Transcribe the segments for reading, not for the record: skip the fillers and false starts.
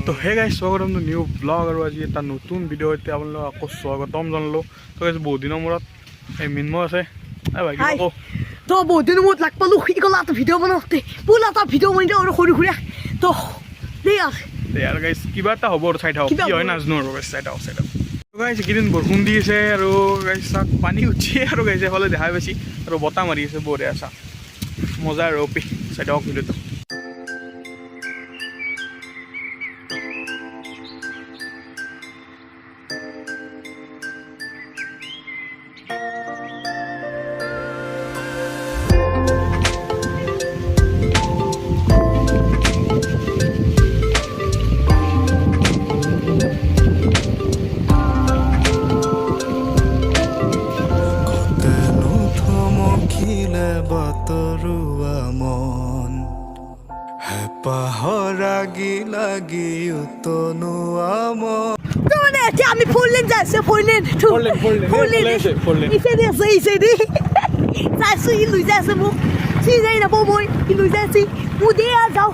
তো hey guys স্বাগতম two new blog আৰু আজি এটা নতুন ভিডিঅ' সৈতে আপোনালোকক আকৌ স্বাগতম জনালোঁ। তো গাইজ বহুত দিনৰ মূৰত এই মিন্ময় আছে ভাইটি আকৌ তো বহুত দিনৰ মূৰত লাগ পালোঁ ইকলা এটা ভিডিঅ' বনাওঁতে পুলা এটা ভিডিঅ' বনাই দিওঁ আৰু সৰু সুৰা তো দেই আৰু গাইজ কিবা এটা হ'ব আৰু চাই থাকক কি হয় নাজানো আৰু গাইজ চাই থাকক তো গাইজ এইকেইদিন বৰষুণ দি আছে আৰু গাইজ চাওক পানী উঠিছে আৰু গাইজ এফালে দেখাই পাইছে আৰু বতাহ মাৰি আছে বঢ়িয়া চাওক মজা আৰু অপি চাই থাকক ভিডিঅ'টো। বতৰুৱা মন হেপাহৰাগি লাগি উতনুৱা মন মানে এতিয়া আমি ফোৰলেন যাইছে ফোৰলেন ইফালে আছে ইফালে যাইছো ই লৈ যাইছে মোক চি যাই নাপাওঁ মই ই লৈ যাইছে মোৰ দে যাওঁ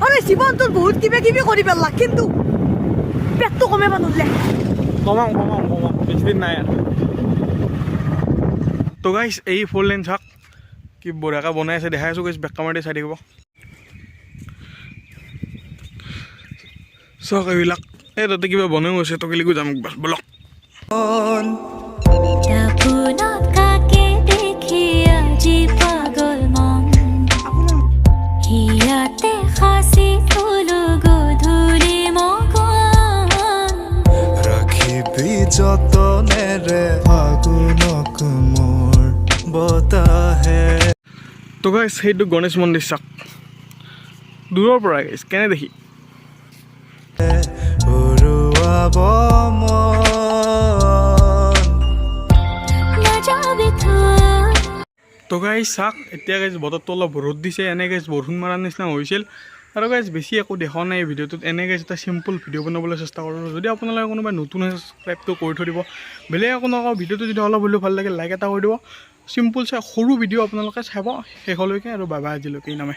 আৰু জীৱনটোত বহুত কিবা কিবি কৰি পেলা কিন্তু পেটটো কমাব নোৱাৰিলে কমাম বেছি দিন নাই আৰু। তো গাইজ এই ফ'ৰ লেন চাওক কি বঢ়িয়াকৈ বনাই আছে দেখাই আছোঁ গাইজ বেক কামাৰ দি চাই থাকিব চাওক এইবিলাক এই তাতে কিবা বনাই আছে টকিলিকো যাম একবাৰ বলক। ৰাখিবি যতনেৰে ফাগুনক মোৰ বতাহে। তো গাইজ সেইটো গণেশ মন্দিৰ চাওক দূৰৰ পৰা গাইজ কেনে দেখি উৰুৱাব তো গাইজ চাওক এতিয়া গাইজ বতৰটো অলপ ৰ'দ দিছে এনে গাইজ বৰষুণ মৰাৰ নিচিনা হৈছিল আৰু গাইজ বেছি একো দেখা নাই এই ভিডিঅ'টোত এনে গাইজ এটা চিম্পল ভিডিঅ' বনাবলৈ চেষ্টা কৰোঁ। যদি আপোনালোকে কোনোবাই নতুন ছাবস্ক্ৰাইবটো কৰি থৈ দিব বেলেগ আপোনালোকৰ ভিডিঅ'টো যদি অলপ হ'লেও ভাল লাগে লাইক এটা কৰি দিব চিম্পল চাই সৰু ভিডিঅ' আপোনালোকে চাব শেষলৈকে আৰু বাবা আজিলৈকে নামে।